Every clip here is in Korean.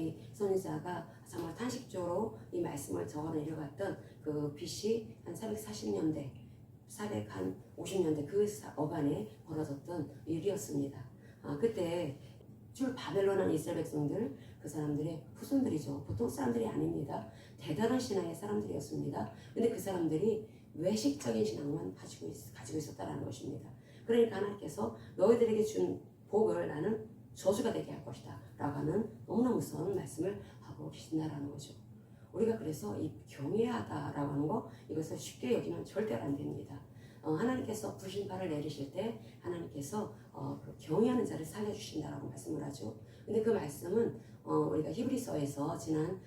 우리 선지자가 정말 탄식조로 이 말씀을 적어 내려갔던 그 BC 한 440년대, 450년대 그 어간에 벌어졌던 일이었습니다. 그때 줄 바벨론한 이스라엘 백성들, 그 사람들의 후손들이죠. 보통 사람들이 아닙니다. 대단한 신앙의 사람들이었습니다. 근데 그 사람들이 외식적인 신앙만 가지고 있었다는 것입니다. 그러니까 하나님께서 너희들에게 준 복을 나는 저주가 되게 할 것이다 라고 하는 너무나 무서운 말씀을 하고 계신다라는 거죠. 우리가 그래서 이 경외하다라고 하는 거, 이것을 쉽게 여기면 절대로 안 됩니다. 하나님께서 불신파를 내리실 때 하나님께서 그 경외하는 자를 살려주신다라고 말씀을 하죠. 근데 그 말씀은 우리가 히브리서에서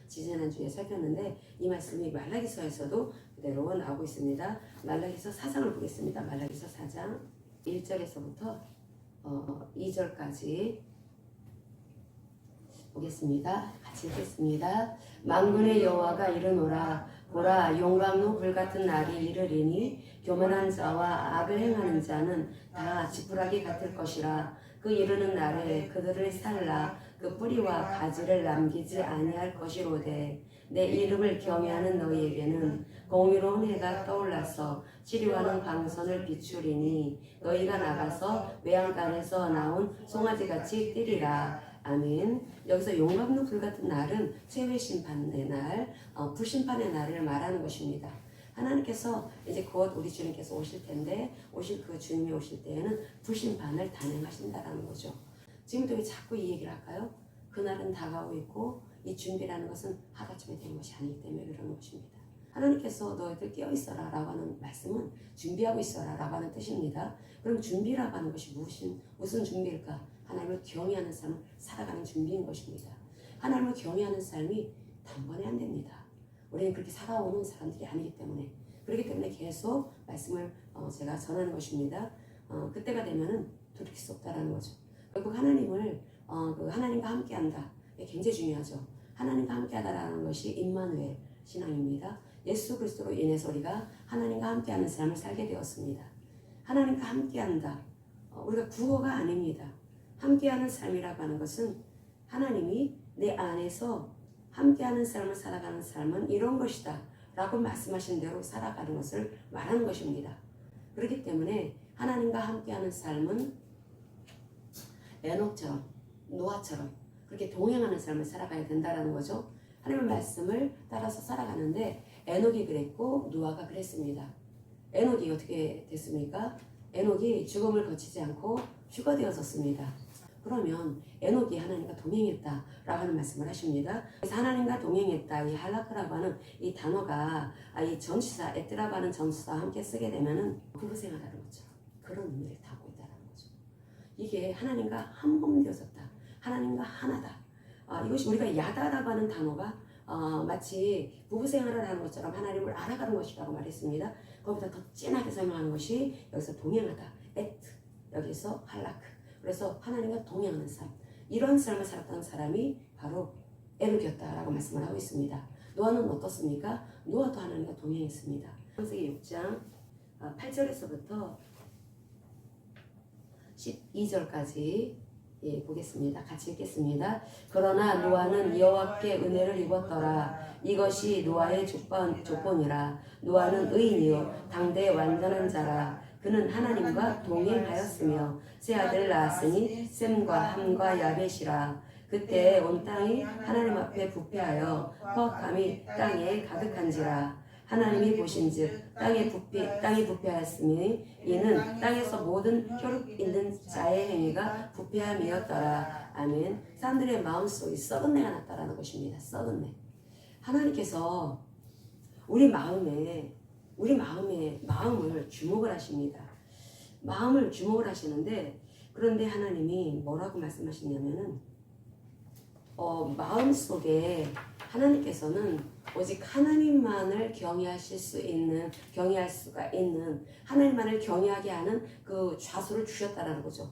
지지난주에 살폈는데 이 말씀이 말라기서에서도 그대로 나오고 있습니다. 말라기서 4장을 보겠습니다. 말라기서 4장 1절에서부터 2절까지 보겠습니다. 같이 읽겠습니다. 만군의 여호와가 이르노라. 보라, 용광로 불같은 날이 이르리니 교만한 자와 악을 행하는 자는 다 지푸라기 같을 것이라. 그 이르는 날에 그들을 살라 그 뿌리와 가지를 남기지 아니할 것이로되 내 이름을 경외하는 너희에게는 공의로운 해가 떠올라서 치료하는 광선을 비추리니 너희가 나가서 외양간에서 나온 송아지같이 뛰리라. 아멘. 여기서 용광로 불같은 날은 최후의 심판의 날, 불심판의 날을 말하는 것입니다. 하나님께서 이제 곧 우리 주님께서 오실 텐데 그 주님이 오실 때에는 불심판을 단행하신다라는 거죠. 지금도 왜 자꾸 이 얘기를 할까요? 그날은 다가오고 있고 이 준비라는 것은 하루아침에 되는 것이 아니기 때문에 그러는 것입니다. 하나님께서 너희들 깨어있어라 라고 하는 말씀은 준비하고 있어라 라고 하는 뜻입니다. 그럼 준비라고 하는 것이 무슨 준비일까? 하나님을 경외하는 삶을 살아가는 준비인 것입니다. 하나님을 경외하는 삶이 단번에 안 됩니다. 우리는 그렇게 살아오는 사람들이 아니기 때문에, 그렇기 때문에 계속 말씀을 제가 전하는 것입니다. 그때가 되면은 돌이킬 수 없다라는 거죠. 결국 하나님을 하나님과 함께한다. 이게 굉장히 중요하죠. 하나님과 함께하다라는 것이 임마누엘 신앙입니다. 예수 그리스도로 인해서 우리가 하나님과 함께하는 삶을 살게 되었습니다. 하나님과 함께한다. 우리가 구호가 아닙니다. 함께하는 삶이라고 하는 것은 하나님이 내 안에서 함께하는 삶을 살아가는 삶은 이런 것이다 라고 말씀하신 대로 살아가는 것을 말하는 것입니다. 그렇기 때문에 하나님과 함께하는 삶은 에녹처럼, 노아처럼 그렇게 동행하는 삶을 살아가야 된다는 거죠. 하나님의 말씀을 따라서 살아가는데 에녹이 그랬고 노아가 그랬습니다. 에녹이 어떻게 됐습니까? 에녹이 죽음을 거치지 않고 휴가 되었었습니다. 그러면 에녹이 하나님과 동행했다라고 하는 말씀을 하십니다. 그래서 하나님과 동행했다, 이 할라크라고 하는 이 단어가 이 전치사, 에트라고 하는 전치사와 함께 쓰게 되면은 부부생활하는 것처럼 그런 의미를 담고 있다는 거죠. 이게 하나님과 한 몸 되어졌다, 하나님과 하나다. 이것이 우리가 야다라고 하는 단어가 마치 부부생활을 하는 것처럼 하나님을 알아가는 것이라고 말했습니다. 거기다 더 진하게 설명하는 것이 여기서 동행하다, 에트, 여기서 할라크. 그래서 하나님과 동행하는 삶, 이런 삶을 살았던 사람이 바로 에녹이었다라고 말씀을 하고 있습니다. 노아는 어떻습니까? 노아도 하나님과 동행했습니다. 창세기 6장 8절에서부터 12절까지 보겠습니다. 같이 읽겠습니다. 그러나 노아는 여호와께 은혜를 입었더라. 이것이 노아의 조건이라. 노아는 의인이요 당대 완전한 자라. 그는 하나님과 동행하였으며 세 아들을 낳았으니 셈과 함과 야벳이라. 그때 온 땅이 하나님 앞에 부패하여 헛함이 땅에 가득한지라. 하나님이 보신즉 땅이 부패하였으니 이는 땅에서 모든 혈육 있는 자의 행위가 부패함이었더라. 아멘. 사람들의 마음속에 썩은 내가 났다라는 것입니다. 썩은 내. 하나님께서 우리 마음에 마음을 주목을 하십니다. 마음을 주목을 하시는데, 그런데 하나님이 뭐라고 말씀하시냐면은 마음속에 하나님께서는 오직 하나님만을 경외할 수가 있는, 하나님만을 경외하게 하는 그 좌소를 주셨다라는 거죠.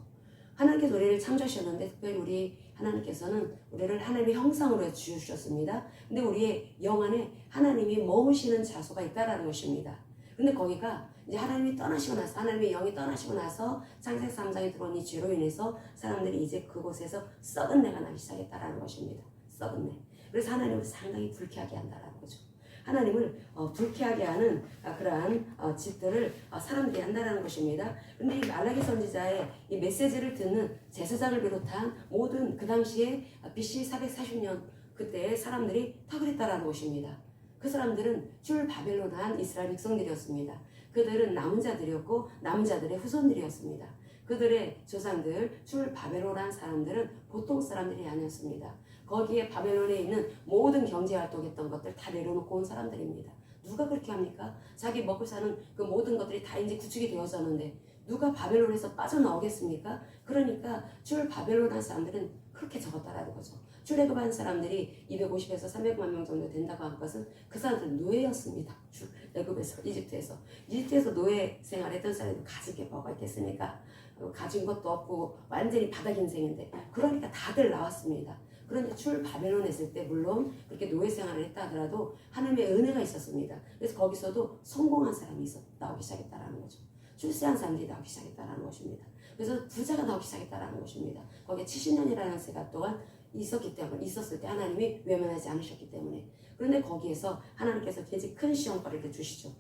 하나님께서 우리를 창조하셨는데 특별히 하나님께서는 우리를 하나님의 형상으로 주셨습니다. 근데 우리의 영 안에 하나님이 머무시는 좌소가 있다라는 것입니다. 근데 거기가 이제 하나님이 떠나시고 나서, 하나님의 영이 떠나시고 나서 창세기 3장에 들어온 이 죄로 인해서 사람들이 이제 그곳에서 썩은 내가 나기 시작했다라는 것입니다. 썩었네. 그래서 하나님을 상당히 불쾌하게 한다라는 거죠. 하나님을 불쾌하게 하는 그러한 짓들을 사람들이 한다라는 것입니다. 그런데 이 말라기 선지자의 이 메시지를 듣는 제사장을 비롯한 모든 그 당시에 BC 440년 그때의 사람들이 다 그랬다라는 것입니다. 그 사람들은 출 바벨론한 이스라엘 백성들이었습니다. 그들은 남은 자들이었고 남은 자들의 후손들이었습니다. 그들의 조상들 출 바벨론한 사람들은 보통 사람들이 아니었습니다. 거기에 바벨론에 있는 모든 경제활동했던 것들 다 내려놓고 온 사람들입니다. 누가 그렇게 합니까? 자기 먹고 사는 그 모든 것들이 다 이제 구축이 되어졌는데 누가 바벨론에서 빠져나오겠습니까? 그러니까 출 바벨론한 사람들은 그렇게 적었다라는 거죠. 출애굽한 사람들이 250에서 300만 명 정도 된다고 한 것은 그 사람들은 노예였습니다. 출애굽에서 이집트에서 노예 생활했던 사람이 가진 게 뭐가 있겠습니까? 가진 것도 없고 완전히 바닥 인생인데 그러니까 다들 나왔습니다. 그런데 출 바벨론에 있을 때 물론 그렇게 노예 생활을 했다 하더라도 하나님의 은혜가 있었습니다. 그래서 거기서도 성공한 사람이 나오기 시작했다라는 거죠. 출세한 사람들이 나오기 시작했다라는 것입니다. 그래서 부자가 나오기 시작했다라는 것입니다. 거기에 70년이라는 세가 동안 있었을 때 하나님이 외면하지 않으셨기 때문에. 그런데 거기에서 하나님께서 굉장히 큰 시험거리를 주시죠.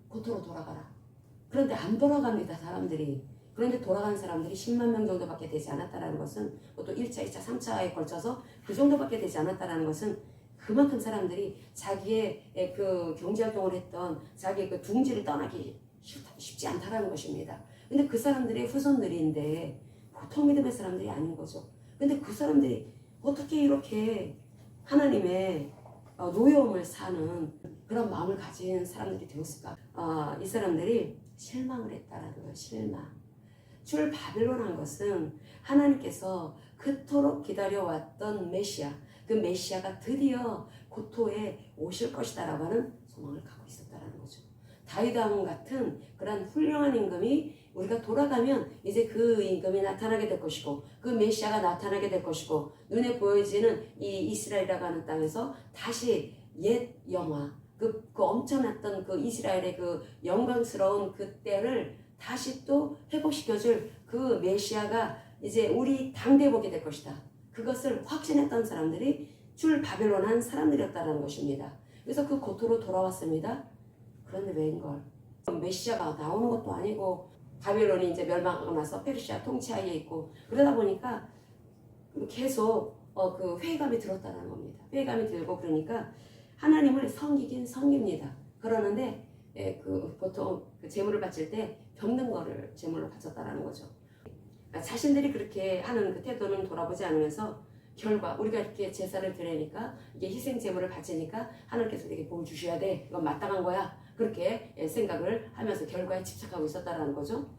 고토로 돌아가라. 그런데 안 돌아갑니다, 사람들이. 그런데 돌아간 사람들이 10만 명 정도밖에 되지 않았다는 것은 또 1차, 2차, 3차에 걸쳐서 그 정도밖에 되지 않았다는 것은 그만큼 사람들이 자기의 그 경제활동을 했던 자기의 그 둥지를 떠나기 쉽지 않다는 것입니다. 근데 그 사람들의 후손들인데 보통 믿음의 사람들이 아닌 거죠. 근데 그 사람들이 어떻게 이렇게 하나님의 노여움을 사는 그런 마음을 가진 사람들이 되었을까? 이 사람들이 실망을 했다라는 거예요. 실망. 출 바벨론한 것은 하나님께서 그토록 기다려왔던 메시아, 그 메시아가 드디어 고토에 오실 것이다라고 하는 소망을 갖고 있었다라는 거죠. 다윗 왕 같은 그런 훌륭한 임금이 우리가 돌아가면 이제 그 임금이 나타나게 될 것이고 그 메시아가 나타나게 될 것이고 눈에 보여지는 이 이스라엘이라고 하는 땅에서 다시 옛 영화 그 엄청났던 그 이스라엘의 그 영광스러운 그때를 다시 또 회복시켜줄 그 메시아가 이제 우리 당대에 보게 될 것이다. 그것을 확신했던 사람들이 출 바벨론한 사람들이었다는 것입니다. 그래서 그 고토로 돌아왔습니다. 그런데 웬걸 메시아가 나오는 것도 아니고 바벨론이 이제 멸망하고 나서 페르시아 통치하에 있고 그러다 보니까 계속 그 회의감이 들었다는 겁니다. 회의감이 들고 그러니까 하나님을 섬기긴 섬깁니다. 그러는데 보통 그 제물을 바칠 때 병든 거를 제물로 바쳤다라는 거죠. 자신들이 그렇게 하는 그 태도는 돌아보지 않으면서 결과 우리가 이렇게 제사를 드리니까 이게 희생 제물을 바치니까 하나님께서 우리에게 뭘 주셔야 돼. 이건 마땅한 거야. 그렇게 생각을 하면서 결과에 집착하고 있었다라는 거죠.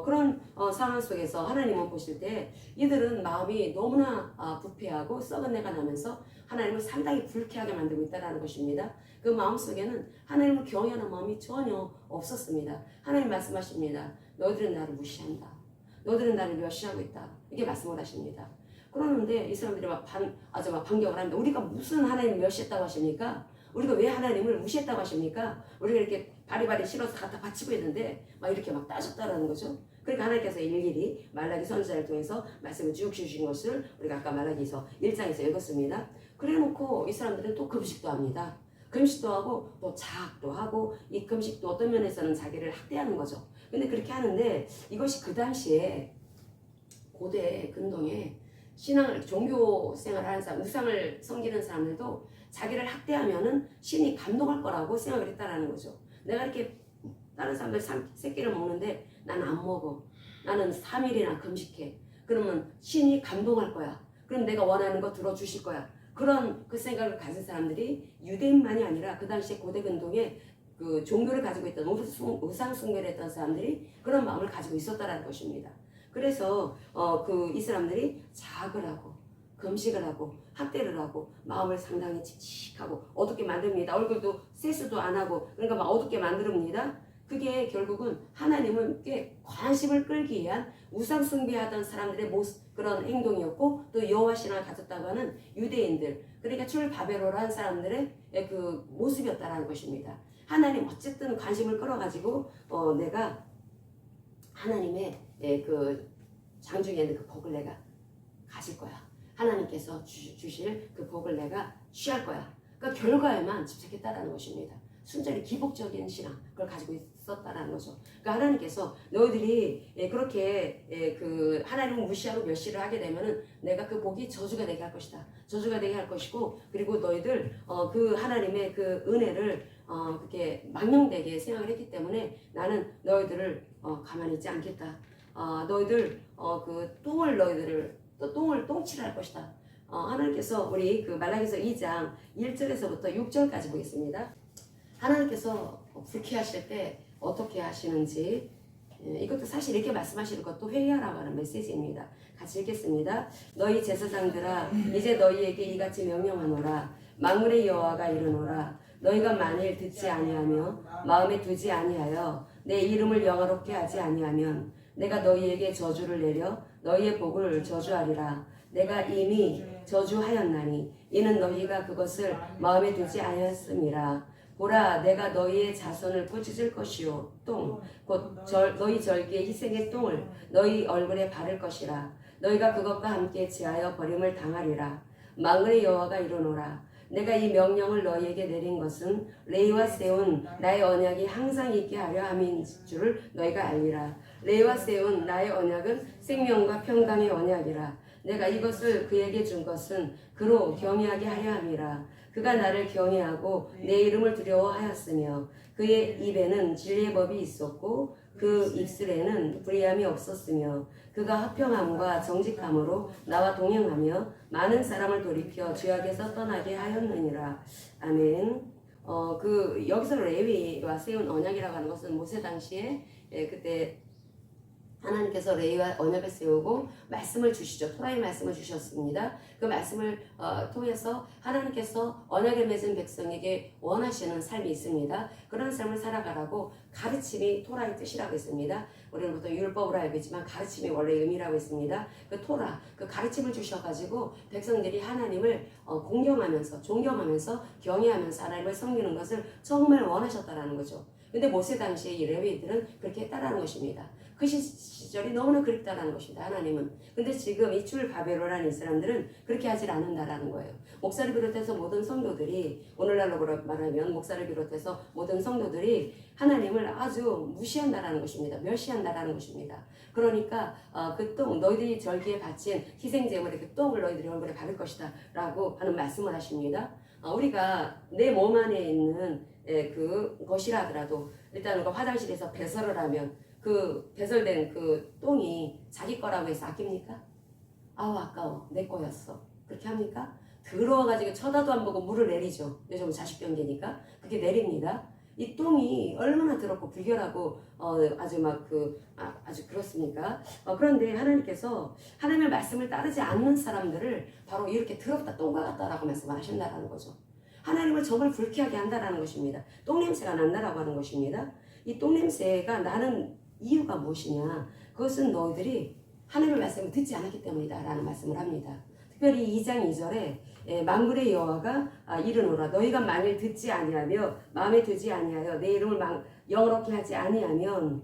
그런 상황 속에서 하나님은 보실 때 이들은 마음이 너무나 부패하고 썩은 내가 나면서 하나님을 상당히 불쾌하게 만들고 있다는 것입니다. 그 마음속에는 하나님을 경외하는 마음이 전혀 없었습니다. 하나님 말씀하십니다. 너희들은 나를 무시한다. 너희들은 나를 멸시하고 있다. 이게 말씀을 하십니다. 그러는데 이 사람들이 막 반격을 합니다. 우리가 무슨 하나님을 멸시했다고 하십니까? 우리가 왜 하나님을 무시했다고 하십니까? 우리가 이렇게 바리바리 실어서 갖다 바치고 있는데 막 이렇게 막 따졌다라는 거죠. 그러니까 하나님께서 일일이 말라기 선지자를 통해서 말씀을 쭉 주신 것을 우리가 아까 말라기서 1장에서 읽었습니다. 그래놓고 이 사람들은 또 금식도 합니다. 금식도 하고 또 자학도 하고 이 금식도 어떤 면에서는 자기를 학대하는 거죠. 근데 그렇게 하는데 이것이 그 당시에 고대 근동에 신앙을 종교 생활을 하는 사람, 우상을 섬기는 사람들도 자기를 학대하면은 신이 감동할 거라고 생각을 했다라는 거죠. 내가 이렇게 다른 사람들 새끼를 먹는데 난 안 먹어. 나는 3일이나 금식해. 그러면 신이 감동할 거야. 그럼 내가 원하는 거 들어주실 거야. 그런 그 생각을 가진 사람들이 유대인만이 아니라 그 당시에 고대 근동에 그 종교를 가지고 있던 우상 숭배를 했던 사람들이 그런 마음을 가지고 있었다라는 것입니다. 그래서 이 사람들이 자학을 하고 금식을 하고 학대를 하고 마음을 상당히 칙칙하고 어둡게 만듭니다. 얼굴도 세수도 안 하고 그러니까 막 어둡게 만듭니다. 그게 결국은 하나님께 관심을 끌기 위한 우상 숭배하던 사람들의 그런 행동이었고 또 여호와 신앙을 가졌다고 하는 유대인들 그러니까 출 바벨론한 사람들의 그 모습이었다라는 것입니다. 하나님 어쨌든 관심을 끌어가지고 내가 하나님의 그 장중에 있는 그 복을 내가 가질 거야. 하나님께서 주실 그 복을 내가 취할 거야. 그러니까 결과에만 집착했다라는 것입니다. 순전히 기복적인 신앙 그걸 가지고 있었다라는 거죠. 그러니까 하나님께서 너희들이 그렇게 그 하나님을 무시하고 멸시를 하게 되면은 내가 그 복이 저주가 되게 할 것이다. 저주가 되게 할 것이고 그리고 너희들 그 하나님의 그 은혜를 그렇게 망령되게 생각을 했기 때문에 나는 너희들을 가만히 있지 않겠다. 너희들 그 똥을 똥칠을 할 것이다. 하나님께서 우리 그 말라기서 2장 1절에서부터 6절까지 보겠습니다. 하나님께서 불쾌하실 때 어떻게 하시는지 이것도 사실 이렇게 말씀하시는 것도 회개하라고 하는 메시지입니다. 같이 읽겠습니다. 너희 제사장들아 이제 너희에게 이같이 명령하노라. 만군의 여호와가 이르노라. 너희가 만일 듣지 아니하며 마음에 두지 아니하여 내 이름을 영화롭게 하지 아니하면 내가 너희에게 저주를 내려 너희의 복을 저주하리라. 내가 이미 저주하였나니 이는 너희가 그것을 마음에 두지 아니하였음이라. 보라 내가 너희의 자손을 꾸짖을 것이요 똥 곧 너희 절기의 희생의 똥을 너희 얼굴에 바를 것이라. 너희가 그것과 함께 지하여 버림을 당하리라. 만군의 여호와가 이르노라. 내가 이 명령을 너희에게 내린 것은 레위와 세운 나의 언약이 항상 있게 하려 함인 줄을 너희가 알리라. 레위와 세운 나의 언약은 생명과 평강의 언약이라. 내가 이것을 그에게 준 것은 그로 경외하게 하려 함이라. 그가 나를 경외하고 내 이름을 두려워하였으며 그의 입에는 진리의 법이 있었고 그 입술에는 불의함이 없었으며 그가 화평함과 정직함으로 나와 동행하며 많은 사람을 돌이켜 죄악에서 떠나게 하였느니라. 아멘. 여기서 레위와 세운 언약이라고 하는 것은 모세 당시에 그때 하나님께서 레위와 언약을 세우고 말씀을 주시죠. 토라의 말씀을 주셨습니다. 그 말씀을 통해서 하나님께서 언약을 맺은 백성에게 원하시는 삶이 있습니다. 그런 삶을 살아가라고 가르침이 토라의 뜻이라고 있습니다. 우리는 보통 율법으로 알고 있지만 가르침이 원래 의미라고 있습니다. 그 토라, 그 가르침을 주셔가지고 백성들이 하나님을 공경하면서 존경하면서 경외하면서 하나님을 섬기는 것을 정말 원하셨다라는 거죠. 근데 모세 당시에 이 레위인들은 그렇게 했다라는 것입니다. 그 시절이 너무나 그립다라는 것입니다. 하나님은. 근데 지금 이 출 바벨론이라는 이 사람들은 그렇게 하질 않는다라는 거예요. 목사를 비롯해서 모든 성도들이 오늘날로 말하면 목사를 비롯해서 모든 성도들이 하나님을 아주 무시한다라는 것입니다. 멸시한다라는 것입니다. 그러니까 그 똥 너희들이 절기에 바친 희생제물의 그 똥을 너희들이 얼굴에 바를 것이다 라고 하는 말씀을 하십니다. 우리가 내 몸 안에 있는 그 것이라 하더라도 일단 그 화장실에서 배설을 하면 그 배설된 그 똥이 자기 거라고 해서 아낍니까? 아우 아까워 내 거였어 그렇게 합니까? 더러워가지고 쳐다도 안 보고 물을 내리죠. 요즘 자식 변기니까 그렇게 내립니다. 이 똥이 얼마나 더럽고 불결하고 아주 그렇습니까? 그런데 하나님께서 하나님의 말씀을 따르지 않는 사람들을 바로 이렇게 더럽다 똥과 같다라고 말씀하신다라는 거죠. 하나님을 정말 불쾌하게 한다라는 것입니다. 똥냄새가 난다라고 하는 것입니다. 이 똥냄새가 나는 이유가 무엇이냐? 그것은 너희들이 하나님의 말씀을 듣지 않았기 때문이다 라는 말씀을 합니다. 특별히 2장 2절에 만군의 여호와가 이르노라. 너희가 만일 듣지 아니하며 마음에 두지 아니하여 내 이름을 영어롭게 하지 아니하면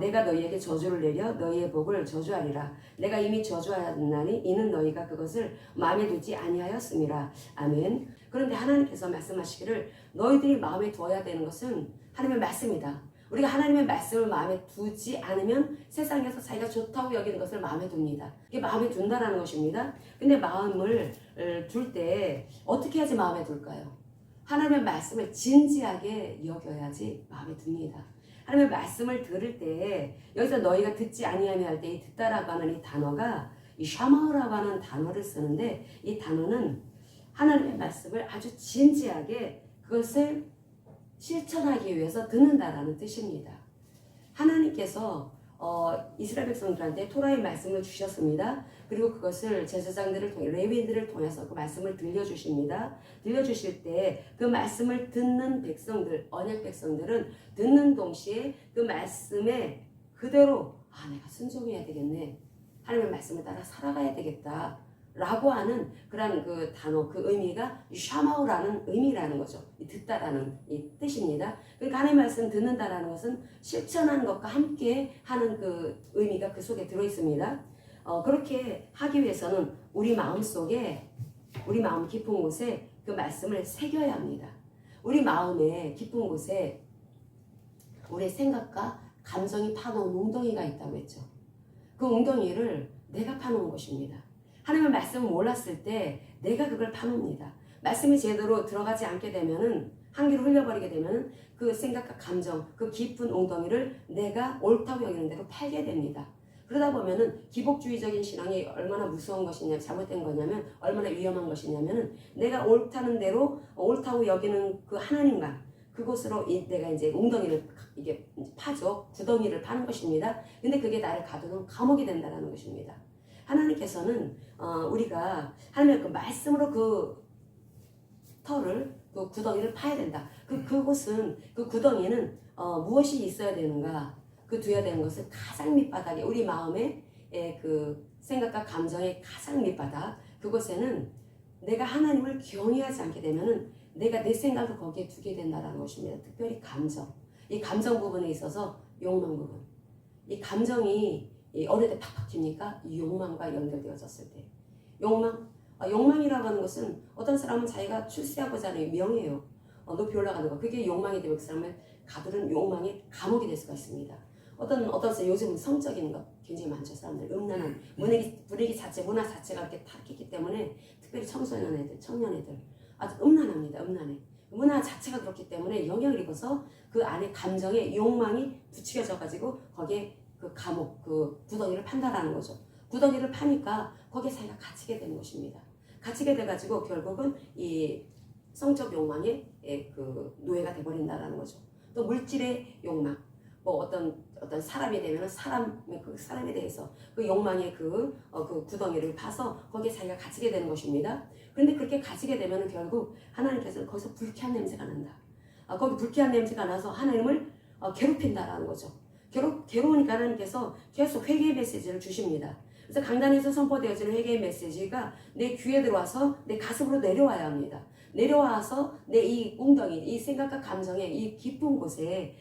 내가 너희에게 저주를 내려 너희의 복을 저주하리라. 내가 이미 저주하였나니 이는 너희가 그것을 마음에 두지 아니하였음이라. 아멘. 그런데 하나님께서 말씀하시기를 너희들이 마음에 두어야 되는 것은 하나님의 말씀이다. 우리가 하나님의 말씀을 마음에 두지 않으면 세상에서 자기가 좋다고 여기는 것을 마음에 둡니다. 이게 마음에 둔다라는 것입니다. 근데 마음을 둘 때 어떻게 해야지 마음에 둘까요? 하나님의 말씀을 진지하게 여겨야지 마음에 듭니다. 하나님의 말씀을 들을 때 여기서 너희가 듣지 아니하며 할 때 이 듣다라고 하는 이 단어가 이 샤마우라고 하는 단어를 쓰는데 이 단어는 하나님의 말씀을 아주 진지하게 그것을 실천하기 위해서 듣는다라는 뜻입니다. 하나님께서 이스라엘 백성들한테 토라의 말씀을 주셨습니다. 그리고 그것을 제사장들을 통해 레위인들을 통해서 그 말씀을 들려주십니다. 들려주실 때 그 말씀을 듣는 백성들, 언약 백성들은 듣는 동시에 그 말씀에 그대로 내가 순종해야 되겠네. 하나님의 말씀을 따라 살아가야 되겠다. 라고 하는 그런 그 단어, 그 의미가 샤마우라는 의미라는 거죠. 이 듣다라는 이 뜻입니다. 그러니까 하나님의 말씀 듣는다라는 것은 실천하는 것과 함께 하는 그 의미가 그 속에 들어 있습니다. 그렇게 하기 위해서는 우리 마음 속에, 우리 마음 깊은 곳에 그 말씀을 새겨야 합니다. 우리 마음의 깊은 곳에 우리의 생각과 감정이 파놓은 웅덩이가 있다고 했죠. 그 웅덩이를 내가 파놓은 것입니다. 하나님의 말씀을 몰랐을 때 내가 그걸 파놉니다. 말씀이 제대로 들어가지 않게 되면은, 한기로 흘려버리게 되면은 그 생각과 감정, 그 깊은 웅덩이를 내가 옳다고 여기는 대로 팔게 됩니다. 그러다 보면은 기복주의적인 신앙이 얼마나 무서운 것이냐, 잘못된 거냐면, 얼마나 위험한 것이냐면은, 내가 옳다는 대로 옳다고 여기는 그 하나님과 그곳으로 내가 이제 웅덩이를 이게 파죠. 구덩이를 파는 것입니다. 근데 그게 나를 가두는 감옥이 된다는 것입니다. 하나님께서는 우리가 하나님의 그 말씀으로 그 터를, 그 구덩이를 파야 된다. 그곳은, 그 구덩이는 무엇이 있어야 되는가? 그 두어야 되는 것은 가장 밑바닥에, 우리 마음의 그 생각과 감정의 가장 밑바닥, 그곳에는 내가 하나님을 경외하지 않게 되면은 내가 내 생각을 거기에 두게 된다는 것입니다. 특별히 감정. 이 감정 부분에 있어서 욕망 부분. 이 감정이 어느 때 팍팍 튑니까? 이 욕망과 연결되어졌을 때. 욕망이라고 하는 것은 어떤 사람은 자기가 출세하고자 하는 명예요. 높이 올라가는 거. 그게 욕망이 되고 그 사람을 가두는 욕망의 감옥이 될 수가 있습니다. 어떤 요즘은 성적인 것 굉장히 많죠. 사람들 음란한 분위기 자체, 문화 자체가 이렇게 타락했기 때문에 특별히 청소년 애들, 청년 애들 아주 음란합니다. 음란해. 문화 자체가 그렇기 때문에 영향을 입어서 그 안에 감정의 욕망이 부추겨져 가지고 거기에 그 감옥, 그 구덩이를 판다라는 거죠. 구덩이를 파니까 거기에 자기가 갇히게 되는 것입니다. 갇히게 돼가지고 결국은 이 성적 욕망의 그 노예가 돼버린다라는 거죠. 또 물질의 욕망, 뭐 어떤 사람이 되면 그 사람에 대해서 그 욕망의 그 구덩이를 파서 거기에 자기가 갇히게 되는 것입니다. 그런데 그렇게 갇히게 되면 결국 하나님께서는 거기서 불쾌한 냄새가 난다. 거기 불쾌한 냄새가 나서 하나님을 괴롭힌다라는 거죠. 괴로우니까 하나님께서 계속 회개의 메시지를 주십니다. 그래서 강단에서 선포되어지는 회개의 메시지가 내 귀에 들어와서 내 가슴으로 내려와야 합니다. 내려와서 내 이 웅덩이, 이 생각과 감정의 이 깊은 곳에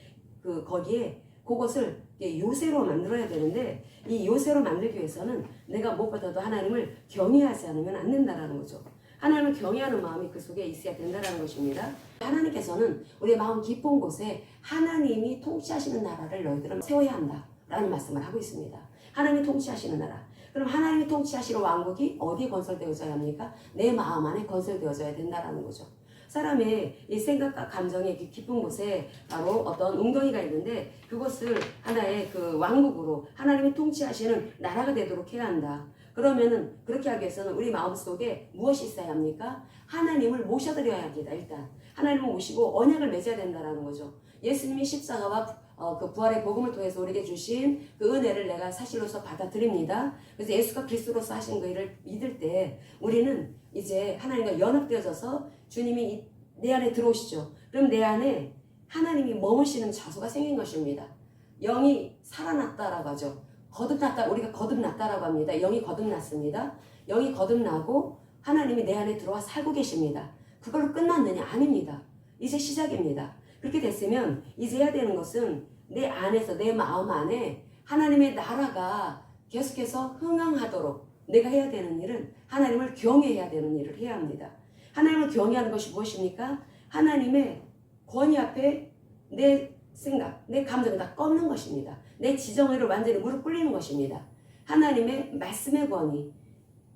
거기에 그것을 요새로 만들어야 되는데, 이 요새로 만들기 위해서는 내가 무엇보다도 하나님을 경외하지 않으면 안 된다는 거죠. 하나님을 경외하는 마음이 그 속에 있어야 된다는 것입니다. 하나님께서는 우리의 마음 깊은 곳에 하나님이 통치하시는 나라를 너희들은 세워야 한다라는 말씀을 하고 있습니다. 하나님이 통치하시는 나라. 그럼 하나님이 통치하시는 왕국이 어디에 건설되어져야 합니까? 내 마음 안에 건설되어져야 된다는 거죠. 사람의 이 생각과 감정의 깊은 곳에 바로 어떤 웅덩이가 있는데, 그것을 하나의 그 왕국으로 하나님이 통치하시는 나라가 되도록 해야 한다. 그러면은 그렇게 하기 위해서는 우리 마음속에 무엇이 있어야 합니까? 하나님을 모셔드려야 합니다. 일단 하나님을 모시고 언약을 맺어야 된다는 거죠. 예수님이 십자가와 그 부활의 복음을 통해서 우리에게 주신 그 은혜를 내가 사실로서 받아들입니다. 그래서 예수가 그리스도로서 하신 그 일을 믿을 때 우리는 이제 하나님과 연합되어져서 주님이 내 안에 들어오시죠. 그럼 내 안에 하나님이 머무시는 자소가 생긴 것입니다. 영이 살아났다라고 하죠. 거듭났다, 우리가 거듭났다라고 합니다. 영이 거듭났습니다. 영이 거듭나고 하나님이 내 안에 들어와 살고 계십니다. 그걸로 끝났느냐? 아닙니다. 이제 시작입니다. 그렇게 됐으면 이제 해야 되는 것은 내 안에서, 내 마음 안에 하나님의 나라가 계속해서 흥황하도록 내가 해야 되는 일은 하나님을 경외해야 되는 일을 해야 합니다. 하나님을 경외하는 것이 무엇입니까? 하나님의 권위 앞에 내 생각, 내 감정을 다 꺾는 것입니다. 내 지정의를 완전히 무릎 꿇리는 것입니다. 하나님의 말씀의 권위,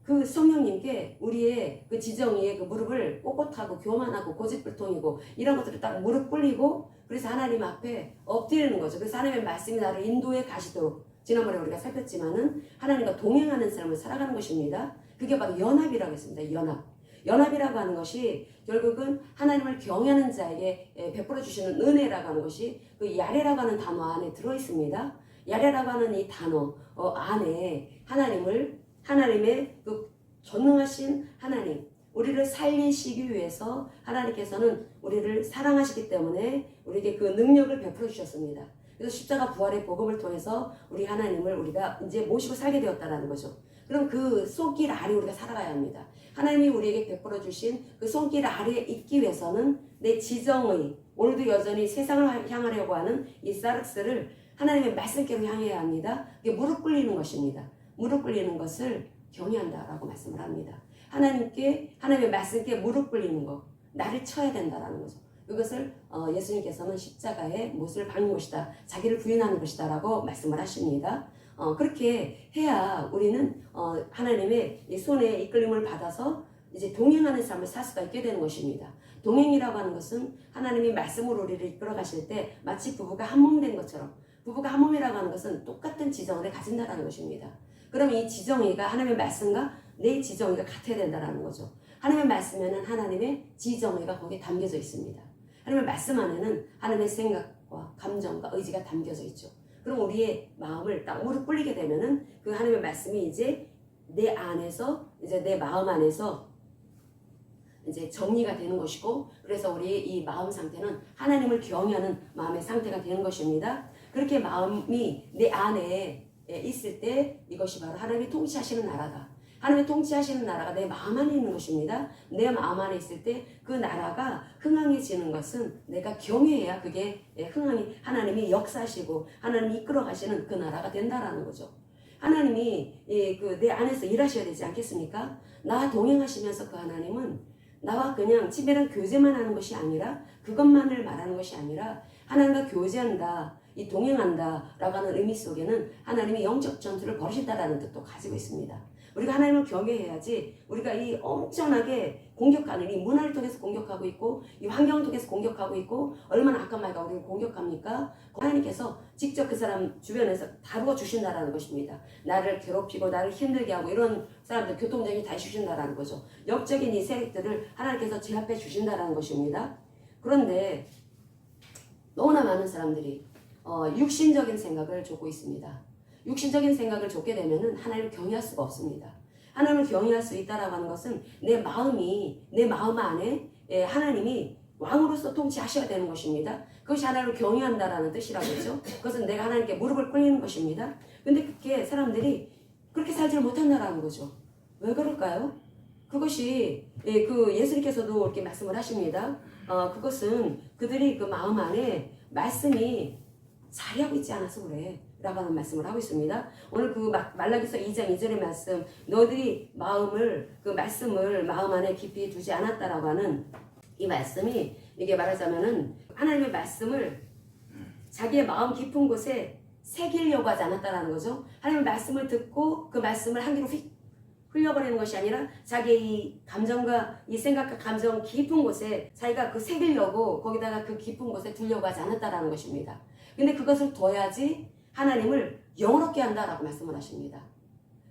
그 성령님께 우리의 그 지정의의 그 무릎을 꼿꼿하고 교만하고 고집불통이고 이런 것들을 딱 무릎 꿇리고, 그래서 하나님 앞에 엎드리는 거죠. 그래서 하나님의 말씀이 나를 인도해 가시도록, 지난번에 우리가 살폈지만은 하나님과 동행하는 삶을 살아가는 것입니다. 그게 바로 연합이라고 했습니다. 연합이라고 하는 것이 결국은 하나님을 경외하는 자에게 베풀어 주시는 은혜라고 하는 것이 그 야레라고 하는 단어 안에 들어 있습니다. 야레라고 하는 이 단어 안에 하나님의 그 전능하신 하나님, 우리를 살리시기 위해서 하나님께서는 우리를 사랑하시기 때문에 우리에게 그 능력을 베풀어 주셨습니다. 그래서 십자가 부활의 복음을 통해서 우리 하나님을 우리가 이제 모시고 살게 되었다라는 거죠. 그럼 그 손길 아래 우리가 살아가야 합니다. 하나님이 우리에게 베풀어 주신 그 손길 아래에 있기 위해서는 내 지정의, 오늘도 여전히 세상을 향하려고 하는 이 사르스를 하나님의 말씀께로 향해야 합니다. 이게 무릎 꿇리는 것입니다. 무릎 꿇리는 것을 경외한다라고 말씀을 합니다. 하나님의 말씀께 무릎 꿇리는 것, 나를 쳐야 된다라는 거죠. 이것을 예수님께서는 십자가의 못을 박는 것이다, 자기를 부인하는 것이다라고 말씀을 하십니다. 그렇게 해야 우리는 하나님의 이 손에 이끌림을 받아서 이제 동행하는 삶을 살 수가 있게 되는 것입니다. 동행이라고 하는 것은 하나님이 말씀으로 우리를 이끌어 가실 때 마치 부부가 한 몸 된 것처럼, 부부가 한 몸이라고 하는 것은 똑같은 지정을 가진다는 것입니다. 그럼 이 지정의가 하나님의 말씀과 내 지정의가 같아야 된다는 거죠. 하나님의 말씀에는 하나님의 지정의가 거기에 담겨져 있습니다. 하나님의 말씀 안에는 하나님의 생각과 감정과 의지가 담겨져 있죠. 그럼 우리의 마음을 딱 무릎 꿇리게 되면은 그 하나님의 말씀이 이제 내 안에서, 이제 내 마음 안에서 이제 정리가 되는 것이고, 그래서 우리의 이 마음 상태는 하나님을 경외하는 마음의 상태가 되는 것입니다. 그렇게 마음이 내 안에 있을 때 이것이 바로 하나님이 통치하시는 나라다. 하나님이 통치하시는 나라가 내 마음 안에 있는 것입니다. 내 마음 안에 있을 때 그 나라가 흥황해지는 것은 내가 경외해야 그게 흥황이, 하나님이 역사하시고 하나님이 이끌어 가시는 그 나라가 된다라는 거죠. 하나님이 내 안에서 일하셔야 되지 않겠습니까? 나와 동행하시면서 그 하나님은 나와 그냥 친밀한 교제만 하는 것이 아니라, 그것만을 말하는 것이 아니라 하나님과 교제한다, 이 동행한다 라고 하는 의미 속에는 하나님이 영적 전투를 벌이신다라는 뜻도 가지고 있습니다. 우리가 하나님을 경외해야지 우리가 이 엄청나게 공격하는, 이 문화를 통해서 공격하고 있고 이 환경을 통해서 공격하고 있고, 얼마나 악한 말과 우리를 공격합니까? 하나님께서 직접 그 사람 주변에서 다루어 주신다라는 것입니다. 나를 괴롭히고 나를 힘들게 하고 이런 사람들 교통정리 다 주신다라는 거죠. 역적인 이 세력들을 하나님께서 제압해 주신다라는 것입니다. 그런데 너무나 많은 사람들이 육신적인 생각을 좇고 있습니다. 육신적인 생각을 좇게 되면은 하나님을 경외할 수가 없습니다. 하나님을 경외할 수 있다라고 하는 것은 내 마음 안에 하나님이 왕으로서 통치하셔야 되는 것입니다. 그것이 하나님을 경외한다라는 뜻이라고 했죠. 그것은 내가 하나님께 무릎을 꿇리는 것입니다. 근데 그렇게 사람들이 그렇게 살지 못한다라는 거죠. 왜 그럴까요? 그것이 예수님께서도 이렇게 말씀을 하십니다. 그것은 그들이 그 마음 안에 말씀이 자리하고 있지 않아서 그래 라고 하는 말씀을 하고 있습니다. 오늘 그 말라기서 2장 2절의 말씀, 너희들이 말씀을 마음 안에 깊이 두지 않았다라고 하는 이 말씀이, 이게 말하자면은 하나님의 말씀을 자기의 마음 깊은 곳에 새기려고 하지 않았다라는 거죠. 하나님의 말씀을 듣고 그 말씀을 한 귀로 휙 흘려버리는 것이 아니라 자기의 이 감정과 이 생각과 감정 깊은 곳에 자기가 그 새기려고 거기다가 그 깊은 곳에 두려고 하지 않았다라는 것입니다. 근데 그것을 둬야지 하나님을 영화롭게 한다라고 말씀을 하십니다.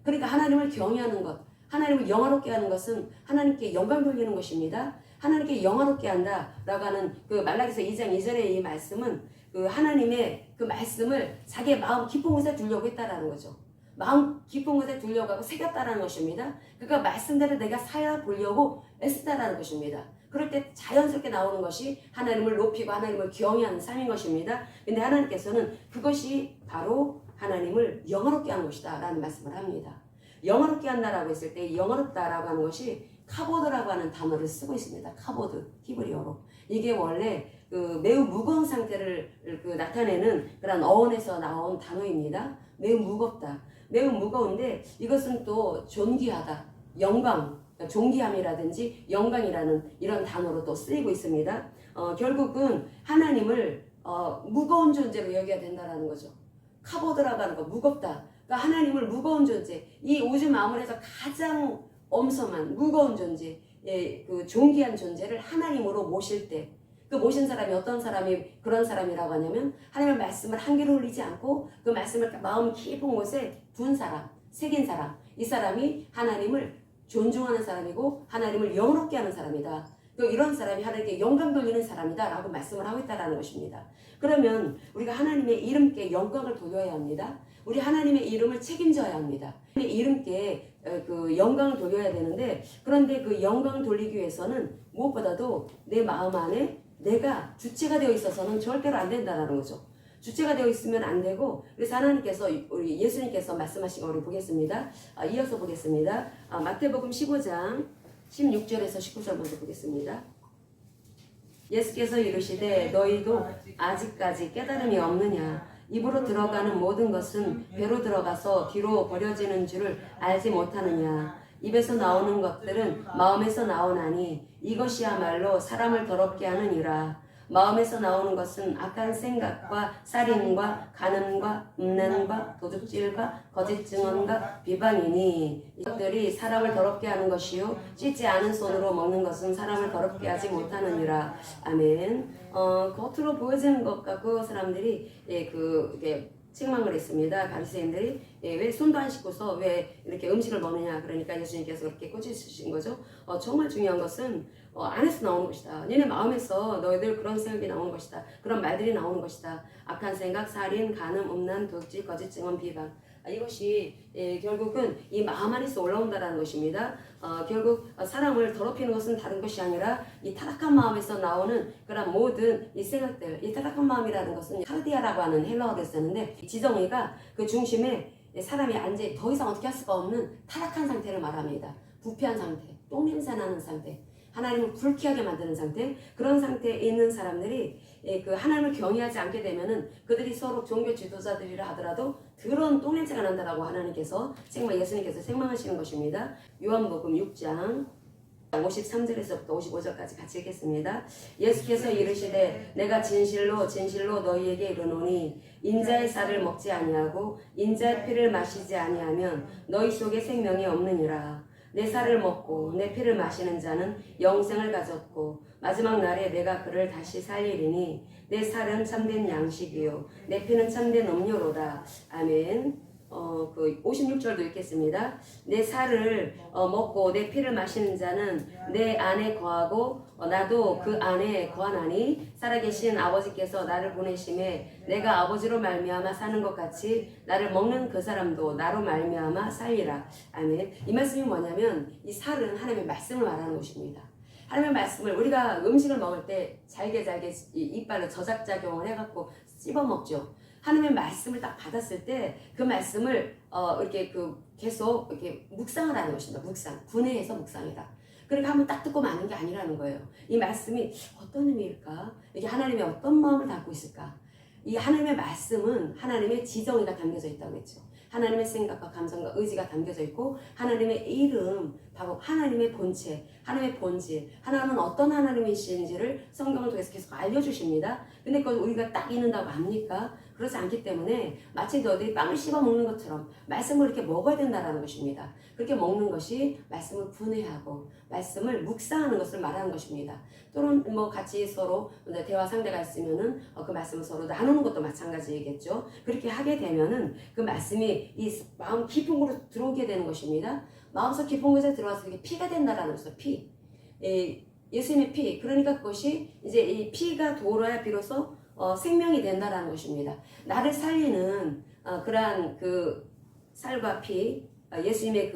그러니까 하나님을 경외하는 것, 하나님을 영화롭게 하는 것은 하나님께 영광 돌리는 것입니다. 하나님께 영화롭게 한다라고 하는 그 말라기서 2장 2절의 이 말씀은 그 하나님의 그 말씀을 자기의 마음 깊은 곳에 두려고 했다라는 거죠. 마음 깊은 곳에 두려고 하고 새겼다라는 것입니다. 그러니까 말씀대로 내가 살아보려고 애쓰다라는 것입니다. 그럴 때 자연스럽게 나오는 것이 하나님을 높이고 하나님을 경외하는 삶인 것입니다. 근데 하나님께서는 그것이 바로 하나님을 영화롭게 하는 것이다 라는 말씀을 합니다. 영화롭게 한다라고 했을 때 영화롭다라고 하는 것이 카보드라고 하는 단어를 쓰고 있습니다. 카보드, 히브리어로. 이게 원래 매우 무거운 상태를 나타내는 그런 어원에서 나온 단어입니다. 매우 무겁다. 매우 무거운데 이것은 또 존귀하다, 영광, 존귀함이라든지 영광이라는 이런 단어로 또 쓰이고 있습니다. 결국은 하나님을 무거운 존재로 여겨야 된다라는 거죠. 카보드라고 하는 거, 무겁다. 그러니까 하나님을 무거운 존재, 이 우주 만물에서 가장 엄성한 무거운 존재, 그 존귀한 존재를 하나님으로 모실 때, 그 모신 사람이 어떤 사람이 그런 사람이라고 하냐면 하나님의 말씀을 한 귀로 흘리지 않고 그 말씀을 마음 깊은 곳에 둔 사람, 새긴 사람, 이 사람이 하나님을 존중하는 사람이고 하나님을 영롭게 하는 사람이다. 또 이런 사람이 하나님께 영광 돌리는 사람이다 라고 말씀을 하고 있다는 것입니다. 그러면 우리가 하나님의 이름께 영광을 돌려야 합니다. 우리 하나님의 이름을 책임져야 합니다. 하나님의 이름께 그 영광을 돌려야 되는데, 그런데 그 영광을 돌리기 위해서는 무엇보다도 내 마음 안에 내가 주체가 되어 있어서는 절대로 안 된다는 거죠. 주체가 되어 있으면 안 되고, 그래서 하나님께서, 우리 예수님께서 말씀하신 거 우리 보겠습니다. 이어서 보겠습니다. 마태복음 15장 16절에서 19절 먼저 보겠습니다. 예수께서 이르시되 너희도 아직까지 깨달음이 없느냐? 입으로 들어가는 모든 것은 배로 들어가서 뒤로 버려지는 줄을 알지 못하느냐. 입에서 나오는 것들은 마음에서 나오나니 이것이야말로 사람을 더럽게 하느니라. 마음에서 나오는 것은 악한 생각과 살인과 간음과 음란과 도둑질과 거짓 증언과 비방이니 이것들이 사람을 더럽게 하는 것이요 씻지 않은 손으로 먹는 것은 사람을 더럽게 하지 못하느니라. 아멘. 겉으로 보여지는 것 갖고 사람들이 책망을 했습니다. 바리새인들이 왜 손도 안 씻고서 왜 이렇게 음식을 먹느냐. 그러니까 예수님께서 그렇게 꼬집으신 거죠. 정말 중요한 것은 안에서 나오는 것이다. 너네 마음에서 너희들 그런 생각이 나오는 것이다. 그런 말들이 나오는 것이다. 악한 생각, 살인, 간음, 음란, 도둑질, 거짓 증언, 비방. 이것이 결국은 이 마음 안에서 올라온다는 것입니다. 결국 사람을 더럽히는 것은 다른 것이 아니라 이 타락한 마음에서 나오는 그런 모든 이 생각들, 이 타락한 마음이라는 것은 카르디아라고 하는 헬라어를 쓰는데 지정의가 그 중심에 사람이 앉아 더 이상 어떻게 할 수가 없는 타락한 상태를 말합니다. 부패한 상태, 똥냄새 나는 상태, 하나님을 불쾌하게 만드는 상태, 그런 상태에 있는 사람들이 그 하나님을 경외하지 않게 되면은 그들이 서로 종교 지도자들이라 하더라도 그런 똥냄새가 난다라고 하나님께서 예수님께서 책망하시는 것입니다. 요한복음 6장 53절에서부터 55절까지 같이 읽겠습니다. 예수께서 이르시되 내가 진실로 진실로 너희에게 이르노니 인자의 살을 먹지 아니하고 인자의 피를 마시지 아니하면 너희 속에 생명이 없느니라. 내 살을 먹고 내 피를 마시는 자는 영생을 가졌고 마지막 날에 내가 그를 다시 살리리니 내 살은 참된 양식이요 내 피는 참된 음료로다. 아멘. 56절도 읽겠습니다. 내 살을 먹고 내 피를 마시는 자는 내 안에 거하고 나도 그 안에 거하나니 살아계신 아버지께서 나를 보내심에 내가 아버지로 말미암아 사는 것 같이 나를 먹는 그 사람도 나로 말미암아 살리라. 아멘. 이 말씀이 뭐냐면 이 살은 하나님의 말씀을 말하는 것입니다. 하나님의 말씀을 우리가 음식을 먹을 때 잘게 이빨로 저작작용을 해갖고 씹어 먹죠. 하나님의 말씀을 딱 받았을 때 그 말씀을 이렇게 계속 이렇게 묵상을 하는 것입니다. 분해해서 묵상이다. 그러니까 한번 딱 듣고 마는 게 아니라는 거예요. 이 말씀이 어떤 의미일까? 이게 하나님의 어떤 마음을 담고 있을까? 이 하나님의 말씀은 하나님의 지정의가 담겨져 있다고 했죠. 하나님의 생각과 감성과 의지가 담겨져 있고 하나님의 이름, 바로 하나님의 본체, 하나님의 본질, 하나님은 어떤 하나님이신지를 성경을 통해서 계속 알려주십니다. 근데 그걸 우리가 딱 읽는다고 합니까? 그렇지 않기 때문에 마치 너희들이 빵을 씹어 먹는 것처럼 말씀을 이렇게 먹어야 된다는 것입니다. 그렇게 먹는 것이 말씀을 분해하고 말씀을 묵상하는 것을 말하는 것입니다. 또는 같이 서로 대화 상대가 있으면은 그 말씀을 서로 나누는 것도 마찬가지겠죠. 그렇게 하게 되면은 그 말씀이 이 마음 깊은 곳으로 들어오게 되는 것입니다. 마음속 깊은 곳에 들어와서 그게 피가 된다라는 것이죠. 피. 예수님의 피. 그러니까 그것이 이제 이 피가 돌아야 비로소 생명이 된다라는 것입니다. 나를 살리는 그러한 그 살과 피, 예수님의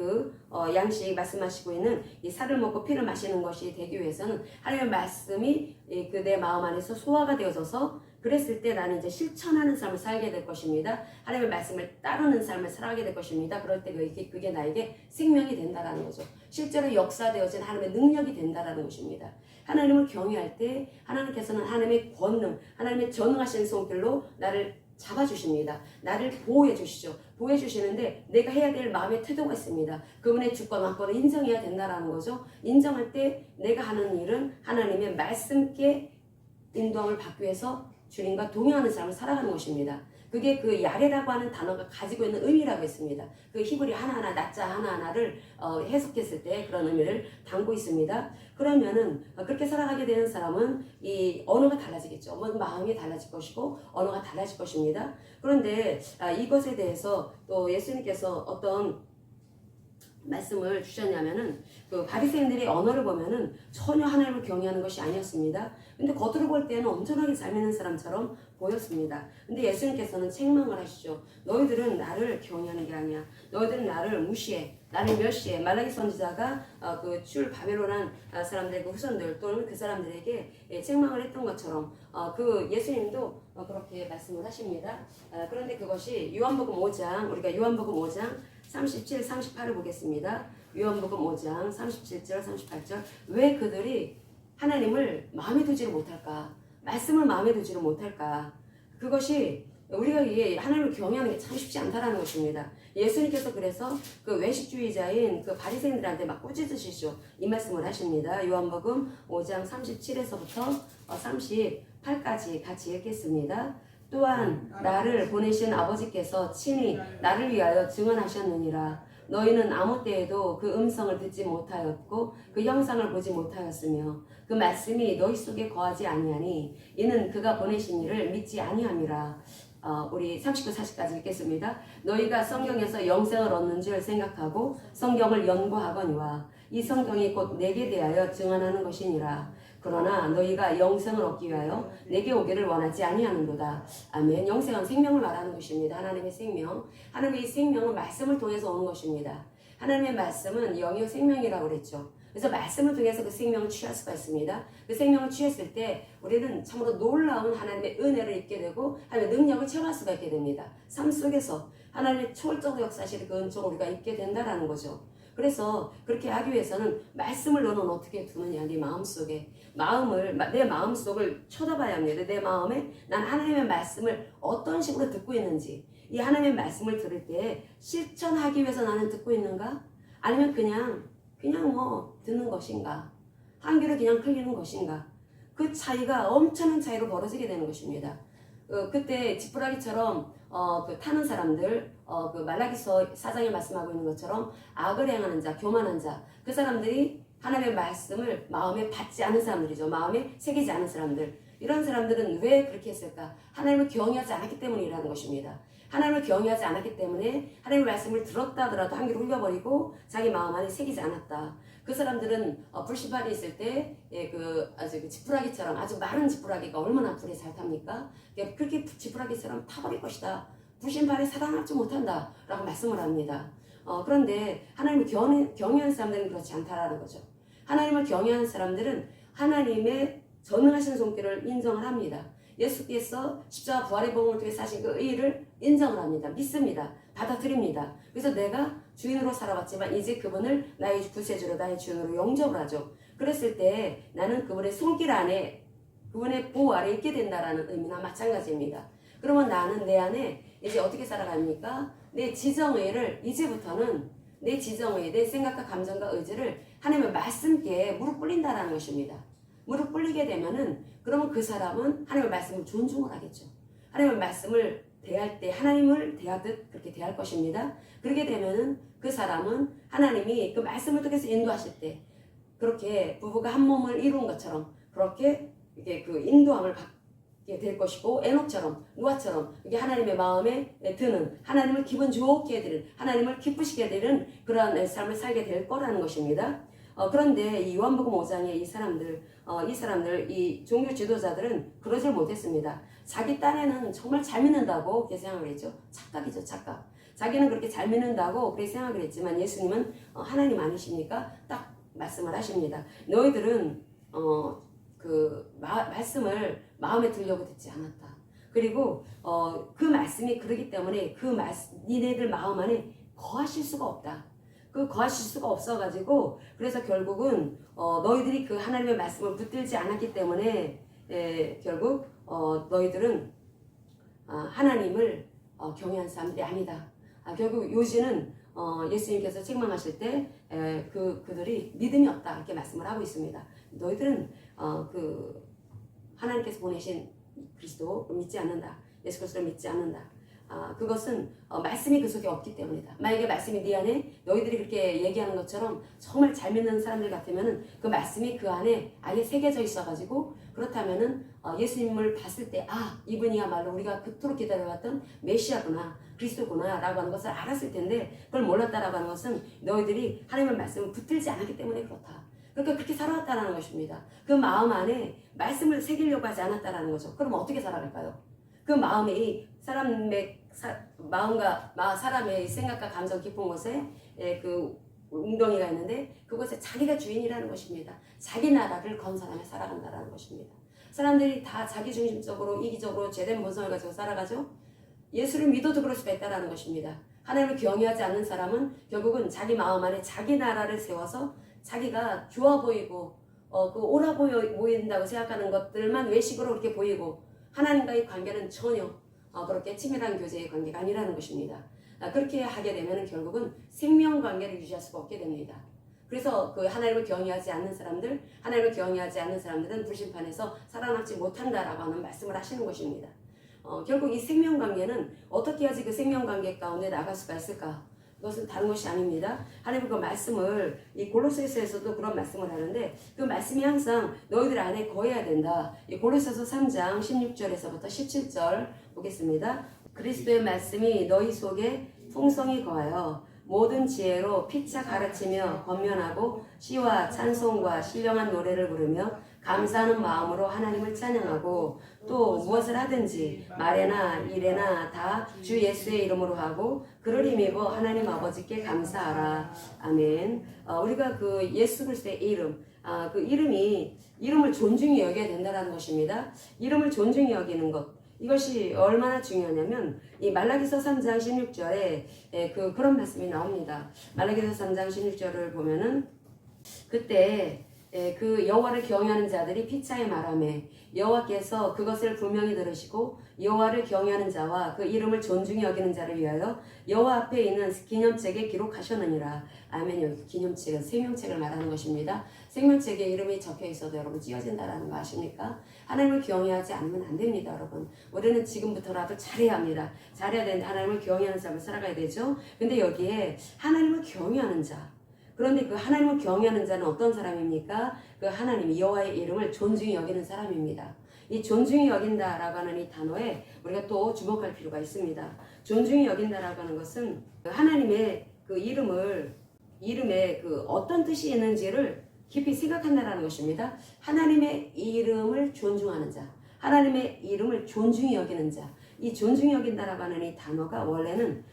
양식 말씀하시고 있는 이 살을 먹고 피를 마시는 것이 되기 위해서는 하나님의 말씀이 내 마음 안에서 소화가 되어져서 그랬을 때 나는 이제 실천하는 삶을 살게 될 것입니다. 하나님의 말씀을 따르는 삶을 살아가게 될 것입니다. 그럴 때 그게 나에게 생명이 된다라는 거죠. 실제로 역사되어진 하나님의 능력이 된다라는 것입니다. 하나님을 경외할 때 하나님께서는 하나님의 권능, 하나님의 전능하신 손길로 나를 잡아주십니다. 나를 보호해 주시죠. 보호해 주시는데 내가 해야 될 마음의 태도가 있습니다. 그분의 주권 왕권을 인정해야 된다라는 거죠. 인정할 때 내가 하는 일은 하나님의 말씀께 인도함을 받기 위해서 주님과 동행하는 삶을 살아가는 것입니다. 그게 그 야레라고 하는 단어가 가지고 있는 의미라고 했습니다. 그 히브리 하나하나, 낮자 하나하나를 해석했을 때 그런 의미를 담고 있습니다. 그러면은 그렇게 살아가게 되는 사람은 이 언어가 달라지겠죠. 마음이 달라질 것이고 언어가 달라질 것입니다. 그런데 이것에 대해서 또 예수님께서 어떤 말씀을 주셨냐면은 그 바리새인들의 언어를 보면은 전혀 하나님을 경외하는 것이 아니었습니다. 근데 겉으로 볼 때는 엄청나게 잘 믿는 사람처럼 보였습니다. 근데 예수님께서는 책망을 하시죠. 너희들은 나를 경외하는 게 아니야. 너희들은 나를 무시해. 나를 멸시해. 말라기 선지자가 그 출 바벨론한 사람들, 그 후손들 또는 그 사람들에게 책망을 했던 것처럼 그 예수님도 그렇게 말씀을 하십니다. 그런데 그것이 요한복음 5장, 우리가 요한복음 5장 37, 38을 보겠습니다. 요한복음 5장 37절, 38절. 왜 그들이 하나님을 마음에 두지를 못할까? 말씀을 마음에 두지를 못할까? 그것이 우리가 이게 하나님을 경외하는 게 참 쉽지 않다라는 것입니다. 예수님께서 그래서 그 외식주의자인 그 바리새인들한테 막 꾸짖으시죠. 이 말씀을 하십니다. 요한복음 5장 37에서부터 38까지 같이 읽겠습니다. 또한 나를 보내신 아버지께서 친히 나를 위하여 증언하셨느니라. 너희는 아무 때에도 그 음성을 듣지 못하였고 그 형상을 보지 못하였으며 그 말씀이 너희 속에 거하지 아니하니 이는 그가 보내신 이를 믿지 아니함이라. 우리 39, 40까지 읽겠습니다. 너희가 성경에서 영생을 얻는 줄 생각하고 성경을 연구하거니와 이 성경이 곧 내게 대하여 증언하는 것이니라. 그러나 너희가 영생을 얻기 위하여 내게 오기를 원하지 아니하는도다. 아멘. 영생은 생명을 말하는 것입니다. 하나님의 생명. 하나님의 생명은 말씀을 통해서 오는 것입니다. 하나님의 말씀은 영이요 생명이라고 그랬죠. 그래서 말씀을 통해서 그 생명을 취할 수가 있습니다. 그 생명을 취했을 때 우리는 참으로 놀라운 하나님의 은혜를 입게 되고 하나님의 능력을 체험할 수가 있게 됩니다. 삶 속에서 하나님의 초월적 역사실 그 은총을 우리가 입게 된다라는 거죠. 그래서 그렇게 하기 위해서는 말씀을 너는 어떻게 두느냐. 네 마음속에 내 마음속을 쳐다봐야 합니다. 내 마음에 난 하나님의 말씀을 어떤 식으로 듣고 있는지, 이 하나님의 말씀을 들을 때 실천하기 위해서 나는 듣고 있는가? 아니면 그냥 뭐 듣는 것인가? 한 귀로 그냥 흘리는 것인가? 그 차이가 엄청난 차이로 벌어지게 되는 것입니다. 그때 지푸라기처럼 그 타는 사람들, 그 말라기서 4장에 말씀하고 있는 것처럼 악을 행하는 자, 교만한 자, 그 사람들이 하나님의 말씀을 마음에 받지 않은 사람들이죠. 마음에 새기지 않은 사람들. 이런 사람들은 왜 그렇게 했을까? 하나님을 경외하지 않았기 때문이라는 것입니다. 하나님을 경외하지 않았기 때문에 하나님의 말씀을 들었다 하더라도 한 귀로 흘려버리고 자기 마음 안에 새기지 않았다. 그 사람들은 불신발이 있을 때 아주 그 지푸라기처럼, 아주 마른 지푸라기가 얼마나 불에 잘 탑니까? 그렇게 지푸라기처럼 타버릴 것이다. 불신발에 살아남지 못한다 라고 말씀을 합니다. 그런데 하나님을 경외하는 사람들은 그렇지 않다라는 거죠. 하나님을 경외하는 사람들은 하나님의 전능하신 손길을 인정을 합니다. 예수께서 십자가 부활의 복음을 통해 사신 그 의를 인정을 합니다. 믿습니다. 받아들입니다. 그래서 내가 주인으로 살아왔지만 이제 그분을 나의 구세주로, 나의 주인으로 영접을 하죠. 그랬을 때 나는 그분의 손길 안에, 그분의 보호 아래 있게 된다라는 의미나 마찬가지입니다. 그러면 나는 내 안에 이제 어떻게 살아갑니까? 내 지정의를 이제부터는 내 지정의, 내 생각과 감정과 의지를 하나님의 말씀께 무릎 꿇린다라는 것입니다. 무릎 꿇리게 되면은 그러면 그 사람은 하나님의 말씀을 존중을 하겠죠. 하나님의 말씀을 대할 때 하나님을 대하듯 그렇게 대할 것입니다. 그렇게 되면은 그 사람은 하나님이 그 말씀을 통해서 인도하실 때 그렇게 부부가 한 몸을 이룬 것처럼 그렇게 이게 그 인도함을 받게 될 것이고, 에녹처럼, 노아처럼 이게 하나님의 마음에 드는, 하나님을 기분 좋게 해드리는, 하나님을 기쁘시게 해드리는 그러한 삶을 살게 될 거라는 것입니다. 그런데 이 요한복음 5장에 이 사람들, 이 종교 지도자들은 그러질 못했습니다. 자기 딴에는 정말 잘 믿는다고 그렇게 생각을 했죠. 착각이죠, 착각. 자기는 그렇게 잘 믿는다고 그렇게 생각을 했지만 예수님은 하나님 아니십니까? 딱 말씀을 하십니다. 너희들은 말씀을 마음에 들려고 듣지 않았다. 그리고 그 말씀이 그러기 때문에 니네들 마음 안에 거하실 수가 없다. 거하실 수가 없어가지고, 그래서 결국은 너희들이 그 하나님의 말씀을 붙들지 않았기 때문에 결국 너희들은 하나님을 경외한 사람들이 아니다. 결국 요지는 예수님께서 책망하실 때 그들이 믿음이 없다 이렇게 말씀을 하고 있습니다. 너희들은 하나님께서 보내신 그리스도 믿지 않는다. 예수 그리스도를 믿지 않는다. 그것은 말씀이 그 속에 없기 때문이다. 만약에 말씀이 네 안에 너희들이 그렇게 얘기하는 것처럼 정말 잘 믿는 사람들 같으면은 그 말씀이 그 안에 아예 새겨져 있어가지고, 그렇다면은 예수님을 봤을 때 이분이야말로 우리가 그토록 기다려왔던 메시아구나, 그리스도구나 라고 하는 것을 알았을 텐데 그걸 몰랐다라고 하는 것은 너희들이 하나님의 말씀을 붙들지 않았기 때문에 그렇다. 그러니까 그렇게 살아왔다는 것입니다. 그 마음 안에 말씀을 새기려고 하지 않았다는 거죠. 그럼 어떻게 살아갈까요? 그 마음이 사람의 마음과 사람의 생각과 감정 깊은 곳에 그 웅덩이가 있는데 그곳에 자기가 주인이라는 것입니다. 자기 나라를 건설하며 살아간다는 것입니다. 사람들이 다 자기중심적으로 이기적으로 죄된 본성을 가지고 살아가죠. 예수를 믿어도 그럴 수가 있다는 것입니다. 하나님을 경외하지 않는 사람은 결국은 자기 마음 안에 자기 나라를 세워서 자기가 좋아 보이고 옳아 보인다고 생각하는 것들만 외식으로 그렇게 보이고 하나님과의 관계는 전혀 그렇게 친밀한 교제의 관계가 아니라는 것입니다. 그렇게 하게 되면 결국은 생명 관계를 유지할 수가 없게 됩니다. 그래서 그 하나님을 경외하지 않는 사람들, 하나님을 경외하지 않는 사람들은 불심판에서 살아남지 못한다라고 하는 말씀을 하시는 것입니다. 결국 이 생명 관계는 어떻게 해야지 그 생명 관계 가운데 나갈 수가 있을까? 그것은 다른 것이 아닙니다. 하나님 그 말씀을 이 골로새서에서도 그런 말씀을 하는데 그 말씀이 항상 너희들 안에 거해야 된다. 이 골로새서 3장 16절에서부터 17절 보겠습니다. 그리스도의 말씀이 너희 속에 풍성히 거하여 모든 지혜로 피차 가르치며 권면하고 시와 찬송과 신령한 노래를 부르며 감사하는 마음으로 하나님을 찬양하고 또 무엇을 하든지 말에나 일에나 다 주 예수의 이름으로 하고 그를 힘입어 하나님 아버지께 감사하라. 아멘. 우리가 그 예수 그리스도의 이름, 그 이름을 존중히 여겨야 된다는 것입니다. 이름을 존중히 여기는 것. 이것이 얼마나 중요하냐면 이 말라기서 3장 16절에 그런 말씀이 나옵니다. 말라기서 3장 16절을 보면은 그때 그 여호와를 경외하는 자들이 피차에 말하매 여호와께서 그것을 분명히 들으시고 여호와를 경외하는 자와 그 이름을 존중히 여기는 자를 위하여 여호와 앞에 있는 기념책에 기록하셨느니라. 아멘. 여기 기념책은 생명책을 말하는 것입니다. 생명책에 이름이 적혀 있어도 여러분 찢어진다라는 거 아십니까? 하나님을 경외하지 않으면 안 됩니다, 여러분. 우리는 지금부터라도 잘해야 합니다. 잘해야 되는데 하나님을 경외하는 삶을 살아가야 되죠. 근데 여기에 하나님을 경외하는 자, 그런데 그 하나님을 경외하는 자는 어떤 사람입니까? 그 하나님 여호와의 이름을 존중히 여기는 사람입니다. 이 존중히 여긴다라고 하는 이 단어에 우리가 또 주목할 필요가 있습니다. 존중히 여긴다라고 하는 것은 하나님의 그 이름에 그 어떤 뜻이 있는지를 깊이 생각한다라는 것입니다. 하나님의 이름을 존중하는 자, 하나님의 이름을 존중히 여기는 자, 이 존중히 여긴다라고 하는 이 단어가 원래는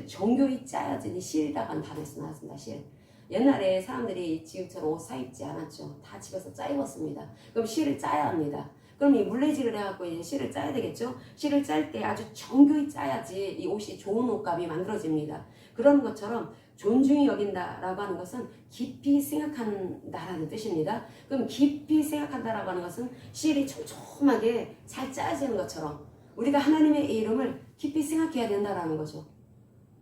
정교히 짜여진 실이라고 하는 단어에서 나왔습니다. 실. 옛날에 사람들이 지금처럼 옷 사입지 않았죠. 다 집에서 짜 입었습니다. 그럼 실을 짜야 합니다. 그럼 이 물레질을 해갖고 이제 실을 짜야 되겠죠. 실을 짤 때 아주 정교히 짜야지 이 옷이 좋은 옷감이 만들어집니다. 그런 것처럼 존중히 여긴다라고 하는 것은 깊이 생각한다라는 뜻입니다. 그럼 깊이 생각한다라고 하는 것은 실이 촘촘하게 잘 짜여지는 것처럼 우리가 하나님의 이름을 깊이 생각해야 된다라는 거죠.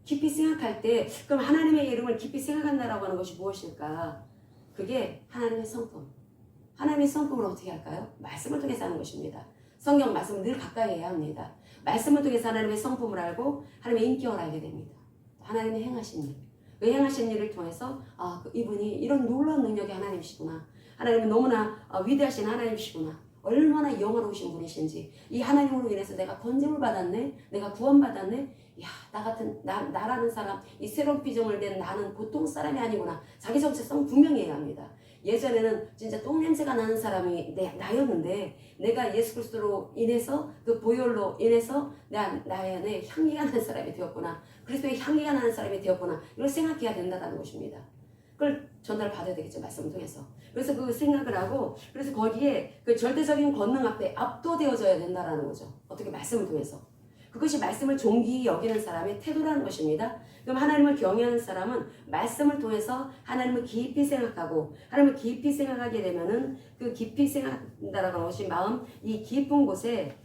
깊이 생각할 때 그럼 하나님의 이름을 깊이 생각한다라고 하는 것이 무엇일까? 그게 하나님의 성품. 하나님의 성품을 어떻게 할까요? 말씀을 통해서 하는 것입니다. 성경 말씀을 늘 가까이 해야 합니다. 말씀을 통해서 하나님의 성품을 알고 하나님의 인격을 알게 됩니다. 하나님의 행하신 일. 그 행하신 일을 통해서 이분이 이런 놀라운 능력의 하나님이시구나. 하나님은 너무나 위대하신 하나님이시구나. 얼마나 영원하신 분이신지 이 하나님으로 인해서 내가 건짐을 받았네, 내가 구원받았네. 야, 나라는 사람, 이 새로운 피조물 된 나는 보통 사람이 아니구나. 자기 정체성 분명히 해야 합니다. 예전에는 진짜 똥냄새가 나는 사람이 나였는데 내가 예수 그리스도로 인해서 그 보혈로 인해서 나의 안에 향기가 나는 사람이 되었구나. 그리스도의 향기가 나는 사람이 되었구나. 이걸 생각해야 된다는 것입니다. 그걸 전달을 받아야 되겠죠. 말씀을 통해서. 그래서 그 생각을 하고 그래서 거기에 그 절대적인 권능 앞에 압도되어져야 된다는 거죠. 어떻게 말씀을 통해서. 그것이 말씀을 존귀히 여기는 사람의 태도라는 것입니다. 그럼 하나님을 경외하는 사람은 말씀을 통해서 하나님을 깊이 생각하고 하나님을 깊이 생각하게 되면은 그 깊이 생각한다라는 것이 마음 이 깊은 곳에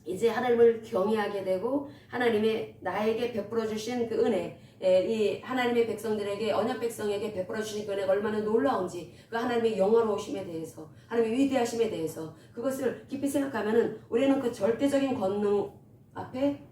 이제 하나님을 경외하게 되고 하나님의 나에게 베풀어 주신 그 은혜 이 하나님의 백성들에게 언약 백성에게 베풀어 주신 그 은혜가 얼마나 놀라운지 그 하나님의 영화로우심에 대해서 하나님의 위대하심에 대해서 그것을 깊이 생각하면은 우리는 그 절대적인 권능 앞에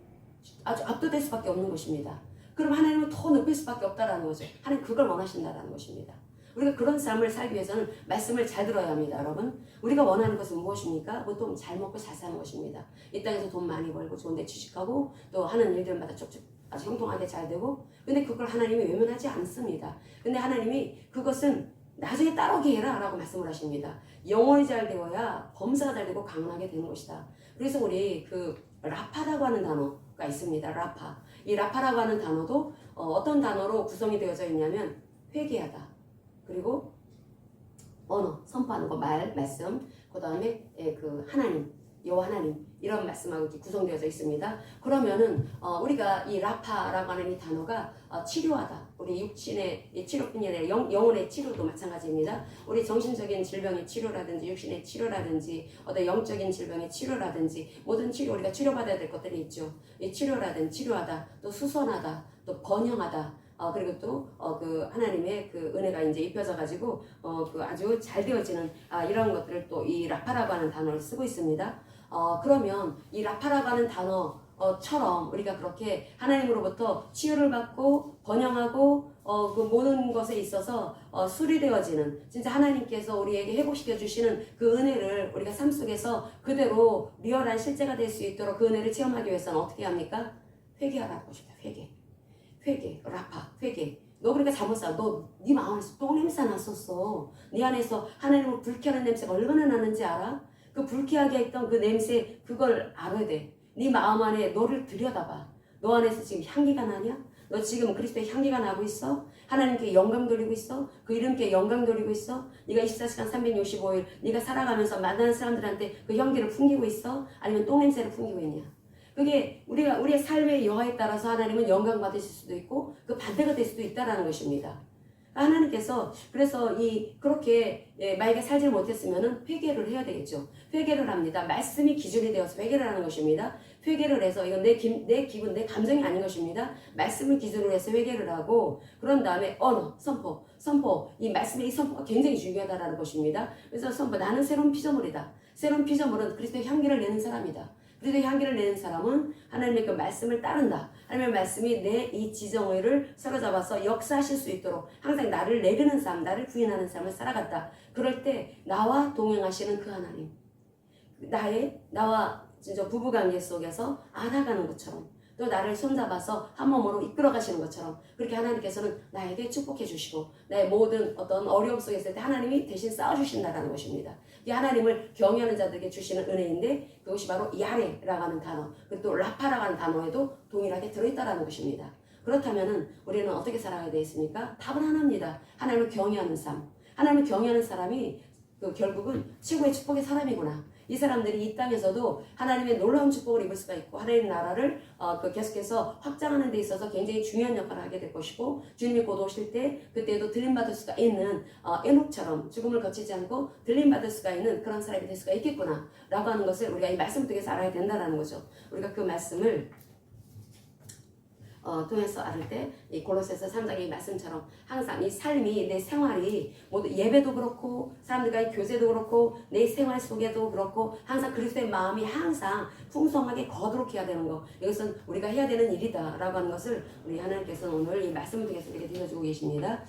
아주 압도될 수밖에 없는 것입니다. 그럼 하나님은 더 높일 수밖에 없다라는 거죠. 하나님 그걸 원하신다라는 것입니다. 우리가 그런 삶을 살기 위해서는 말씀을 잘 들어야 합니다, 여러분. 우리가 원하는 것은 무엇입니까? 보통 잘 먹고 잘 사는 것입니다. 이 땅에서 돈 많이 벌고 좋은 데 취직하고 또 하는 일들마다 쭉쭉 아주 형통하게 잘 되고 근데 그걸 하나님이 외면하지 않습니다. 근데 하나님이 그것은 나중에 따르게 해라 라고 말씀을 하십니다. 영혼이 잘 되어야 범사가 잘 되고 강하게 되는 것이다. 그래서 우리 그 라파라고 하는 단어가 있습니다. 라파. 이 라파라고 하는 단어도 어떤 단어로 구성이 되어져 있냐면 회개하다. 그리고 언어, 선포하는 거, 말씀, 그 다음에 그 하나님, 여호와 하나님 이런 말씀하고 이렇게 구성되어져 있습니다. 그러면은 우리가 이 라파라고 하는 이 단어가 치료하다. 우리 육신의 치료뿐이 아니라 영혼의 치료도 마찬가지입니다. 우리 정신적인 질병의 치료라든지 육신의 치료라든지 어떤 영적인 질병의 치료라든지 모든 치료 우리가 치료받아야 될 것들이 있죠. 이 치료라든지 치료하다, 또 수선하다, 또 번영하다. 그리고 또 그 하나님의 그 은혜가 이제 입혀져 가지고 그 아주 잘 되어지는 이런 것들을 또 이 라파라고 하는 단어를 쓰고 있습니다. 그러면 이 라파라고 하는 단어처럼 우리가 그렇게 하나님으로부터 치유를 받고 번영하고 그 모든 것에 있어서 수리되어지는 진짜 하나님께서 우리에게 회복시켜 주시는 그 은혜를 우리가 삶 속에서 그대로 리얼한 실제가 될 수 있도록 그 은혜를 체험하기 위해서는 어떻게 합니까? 회개하라는 것입니다. 회개, 라파, 회개. 너 그러니까 잘못 살. 네 마음 안에서 똥 냄새 났었어. 네 안에서 하나님을 불쾌하는 냄새가 얼마나 나는지 알아? 그 불쾌하게 했던 그 냄새 그걸 알아야 돼. 네 마음 안에 너를 들여다봐. 너 안에서 지금 향기가 나냐? 너 지금 그리스도의 향기가 나고 있어? 하나님께 영광 돌리고 있어? 그 이름께 영광 돌리고 있어? 네가 24시간 365일 네가 살아가면서 만나는 사람들한테 그 향기를 풍기고 있어? 아니면 똥 냄새를 풍기고 있냐? 그게 우리의 삶의 여하에 따라서 하나님은 영광 받으실 수도 있고 그 반대가 될 수도 있다라는 것입니다. 하나님께서 그래서 그렇게 만약에 살지 못했으면은 회개를 해야 되겠죠. 회개를 합니다. 말씀이 기준이 되어서 회개를 하는 것입니다. 회개를 해서 이건 내 기분, 내 감정이 아닌 것입니다. 말씀을 기준으로 해서 회개를 하고 그런 다음에 언어, 선포, 이 말씀의 이 선포가 굉장히 중요하다라는 것입니다. 그래서 선포, 나는 새로운 피조물이다. 새로운 피조물은 그리스도의 향기를 내는 사람이다. 그리스도의 향기를 내는 사람은 하나님의 그 말씀을 따른다. 하나님의 말씀이 내 이 지정의를 사로잡아서 역사하실 수 있도록 항상 나를 내리는 삶, 나를 부인하는 삶을 살아갔다. 그럴 때 나와 동행하시는 그 하나님, 나와 진짜 부부관계 속에서 알아가는 것처럼 또 나를 손잡아서 한 몸으로 이끌어 가시는 것처럼 그렇게 하나님께서는 나에게 축복해 주시고 나의 모든 어떤 어려움 속에 있을 때 하나님이 대신 쌓아주신다는 것입니다. 이 하나님을 경외하는 자들에게 주시는 은혜인데 그것이 바로 야레라고 하는 단어 그리고 또 라파라고 하는 단어에도 동일하게 들어있다는 것입니다. 그렇다면 우리는 어떻게 살아가야 되겠습니까? 답은 하나입니다. 하나님을 경외하는 삶. 하나님을 경외하는 사람이 결국은 최고의 축복의 사람이구나. 이 사람들이 이 땅에서도 하나님의 놀라운 축복을 입을 수가 있고 하나님의 나라를 계속해서 확장하는 데 있어서 굉장히 중요한 역할을 하게 될 것이고 주님이 곧 오실 때 그때에도 들림받을 수가 있는 에녹처럼 죽음을 거치지 않고 들림받을 수가 있는 그런 사람이 될 수가 있겠구나 라고 하는 것을 우리가 이 말씀을 통해서 알아야 된다는 거죠. 우리가 그 말씀을 통해서 알을 때 이 골로새서 3장의 말씀처럼 항상 이 삶이 내 생활이 모두 예배도 그렇고 사람들과의 교제도 그렇고 내 생활 속에도 그렇고 항상 그리스도의 마음이 항상 풍성하게 거두록 해야 되는 거 이것은 우리가 해야 되는 일이다 라고 하는 것을 우리 하나님께서는 오늘 이 말씀을 통해서 우리에게 들려주고 계십니다.